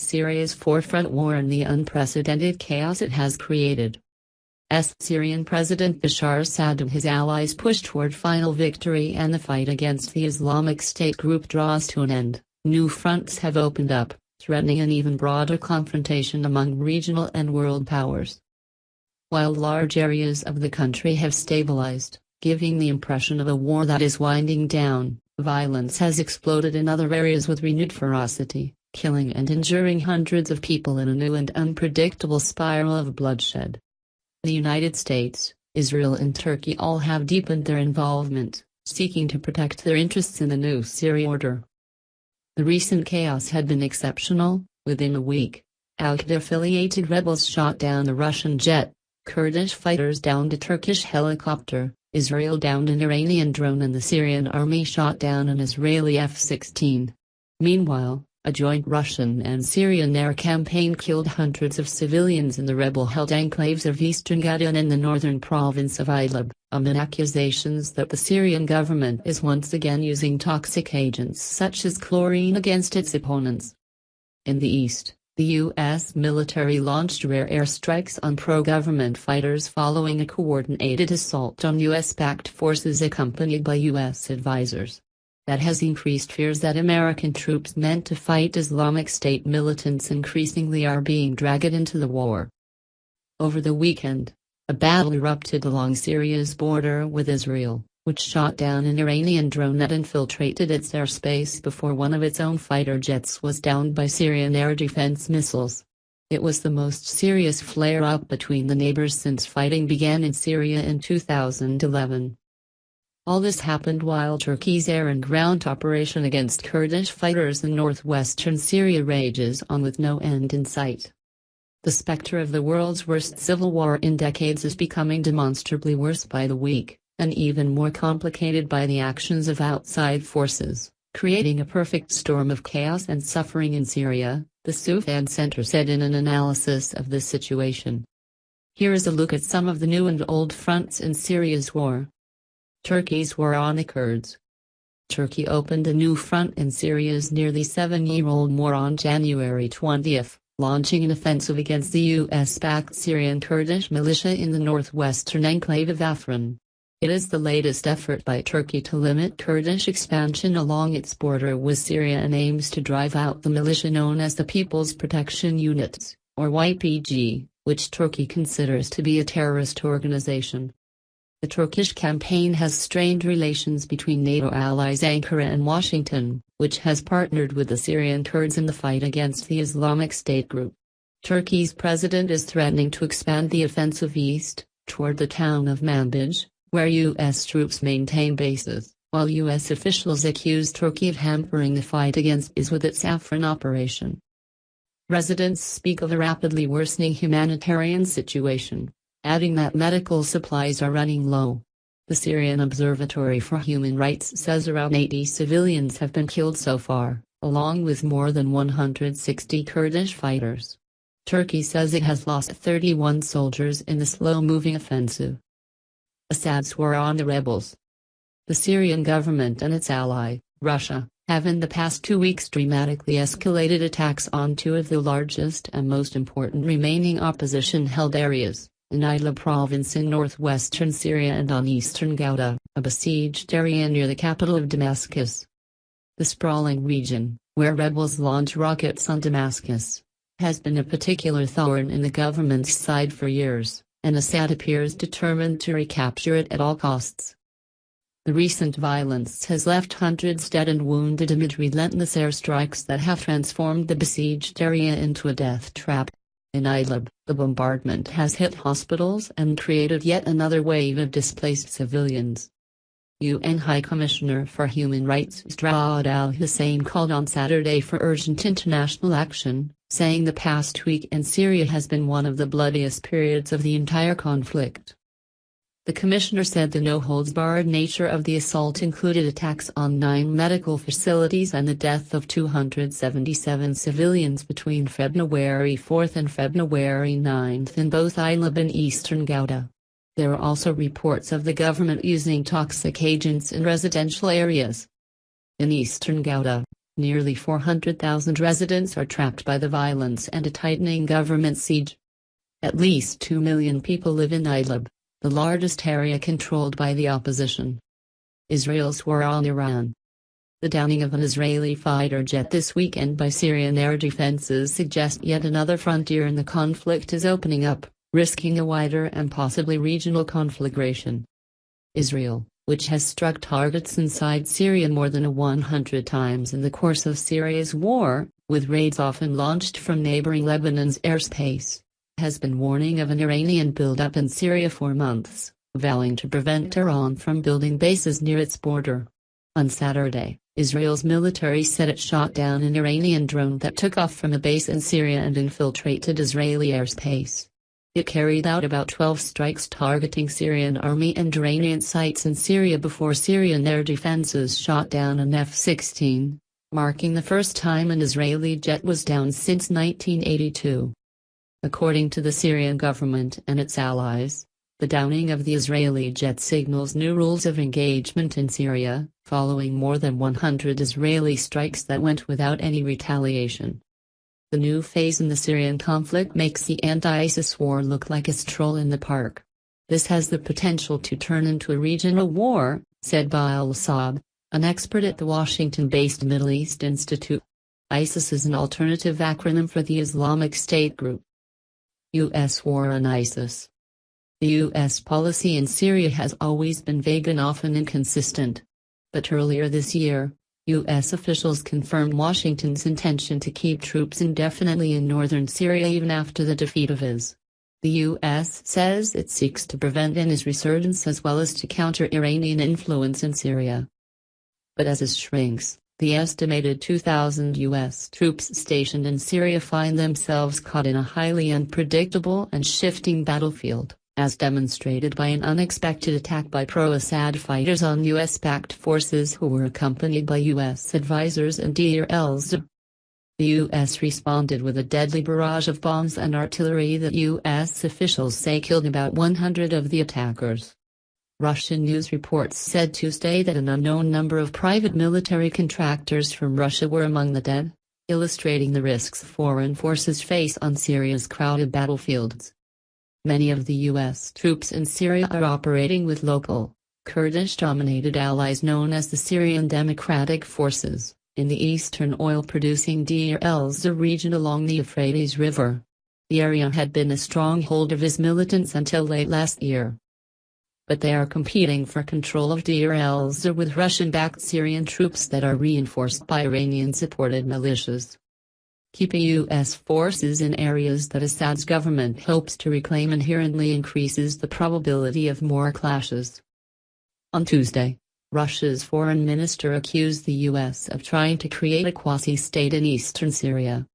Syria's forefront war and the unprecedented chaos it has created. Syrian President Bashar Assad and his allies push toward final victory and the fight against the Islamic State group draws to an end. New fronts have opened up, threatening an even broader confrontation among regional and world powers. While large areas of the country have stabilized, giving the impression of a war that is winding down, violence has exploded in other areas with renewed ferocity, killing and injuring hundreds of people in a new and unpredictable spiral of bloodshed. The United States, Israel and Turkey all have deepened their involvement, seeking to protect their interests in the new Syria order. The recent chaos had been exceptional. Within a week, Al-Qaeda-affiliated rebels shot down a Russian jet, Kurdish fighters downed a Turkish helicopter, Israel downed an Iranian drone and the Syrian army shot down an Israeli F-16. Meanwhile, a joint Russian and Syrian air campaign killed hundreds of civilians in the rebel-held enclaves of eastern Ghouta and in the northern province of Idlib, amid accusations that the Syrian government is once again using toxic agents such as chlorine against its opponents. In the east, the U.S. military launched rare airstrikes on pro-government fighters following a coordinated assault on U.S.-backed forces accompanied by U.S. advisors. That has increased fears that American troops meant to fight Islamic State militants increasingly are being dragged into the war. Over the weekend, a battle erupted along Syria's border with Israel, which shot down an Iranian drone that infiltrated its airspace before one of its own fighter jets was downed by Syrian air defense missiles. It was the most serious flare-up between the neighbors since fighting began in Syria in 2011. All this happened while Turkey's air and ground operation against Kurdish fighters in northwestern Syria rages on with no end in sight. The specter of the world's worst civil war in decades is becoming demonstrably worse by the week, and even more complicated by the actions of outside forces, creating a perfect storm of chaos and suffering in Syria, the Sufyan Center said in an analysis of the situation. Here is a look at some of the new and old fronts in Syria's war. Turkey's war on the Kurds. Turkey opened a new front in Syria's nearly 7-year-old war on January 20, launching an offensive against the U.S.-backed Syrian Kurdish militia in the northwestern enclave of Afrin. It is the latest effort by Turkey to limit Kurdish expansion along its border with Syria and aims to drive out the militia known as the People's Protection Units, or YPG, which Turkey considers to be a terrorist organization. The Turkish campaign has strained relations between NATO allies Ankara and Washington, which has partnered with the Syrian Kurds in the fight against the Islamic State group. Turkey's president is threatening to expand the offensive east, toward the town of Manbij, where U.S. troops maintain bases, while U.S. officials accuse Turkey of hampering the fight against IS with its Afrin operation. Residents speak of a rapidly worsening humanitarian situation, adding that medical supplies are running low. The Syrian Observatory for Human Rights says around 80 civilians have been killed so far, along with more than 160 Kurdish fighters. Turkey says it has lost 31 soldiers in the slow-moving offensive. Assad's war on the rebels. The Syrian government and its ally, Russia, have in the past 2 weeks dramatically escalated attacks on two of the largest and most important remaining opposition-held areas, in Idlib province in northwestern Syria and on eastern Ghouta, a besieged area near the capital of Damascus. The sprawling region, where rebels launch rockets on Damascus, has been a particular thorn in the government's side for years, and Assad appears determined to recapture it at all costs. The recent violence has left hundreds dead and wounded amid relentless airstrikes that have transformed the besieged area into a death trap. In Idlib, the bombardment has hit hospitals and created yet another wave of displaced civilians. UN High Commissioner for Human Rights Zeid al-Hussein called on Saturday for urgent international action, saying the past week in Syria has been one of the bloodiest periods of the entire conflict. The commissioner said the no-holds-barred nature of the assault included attacks on 9 medical facilities and the death of 277 civilians between February 4 and February 9 in both Idlib and eastern Ghouta. There are also reports of the government using toxic agents in residential areas. In eastern Ghouta, Nearly 400,000 residents are trapped by the violence and a tightening government siege. At least 2 million people live in Idlib, the largest area controlled by the opposition. Israel's war on Iran. The downing of an Israeli fighter jet this weekend by Syrian air defenses suggests yet another frontier in the conflict is opening up, risking a wider and possibly regional conflagration. Israel, which has struck targets inside Syria more than 100 times in the course of Syria's war, with raids often launched from neighboring Lebanon's airspace, has been warning of an Iranian buildup in Syria for months, vowing to prevent Iran from building bases near its border. On Saturday, Israel's military said it shot down an Iranian drone that took off from a base in Syria and infiltrated Israeli airspace. It carried out about 12 strikes targeting Syrian army and Iranian sites in Syria before Syrian air defenses shot down an F-16, marking the first time an Israeli jet was down since 1982. According to the Syrian government and its allies, the downing of the Israeli jet signals new rules of engagement in Syria, following more than 100 Israeli strikes that went without any retaliation. The new phase in the Syrian conflict makes the anti-ISIS war look like a stroll in the park. This has the potential to turn into a regional war, said Baal Saab, an expert at the Washington-based Middle East Institute. ISIS is an alternative acronym for the Islamic State group. U.S. war on ISIS. The U.S. policy in Syria has always been vague and often inconsistent. But earlier this year, U.S. officials confirmed Washington's intention to keep troops indefinitely in northern Syria even after the defeat of IS. The U.S. says it seeks to prevent IS resurgence as well as to counter Iranian influence in Syria. But as IS shrinks, the estimated 2,000 U.S. troops stationed in Syria find themselves caught in a highly unpredictable and shifting battlefield, as demonstrated by an unexpected attack by pro-Assad fighters on U.S.-backed forces who were accompanied by U.S. advisors in Deir el-Zor. The U.S. responded with a deadly barrage of bombs and artillery that U.S. officials say killed about 100 of the attackers. Russian news reports said Tuesday that an unknown number of private military contractors from Russia were among the dead, illustrating the risks foreign forces face on Syria's crowded battlefields. Many of the U.S. troops in Syria are operating with local, Kurdish-dominated allies known as the Syrian Democratic Forces, in the eastern oil-producing Deir el-Zor region along the Euphrates River. The area had been a stronghold of IS militants until late last year. But they are competing for control of Deir el-Zor with Russian-backed Syrian troops that are reinforced by Iranian-supported militias. Keeping U.S. forces in areas that Assad's government hopes to reclaim inherently increases the probability of more clashes. On Tuesday, Russia's foreign minister accused the U.S. of trying to create a quasi-state in eastern Syria,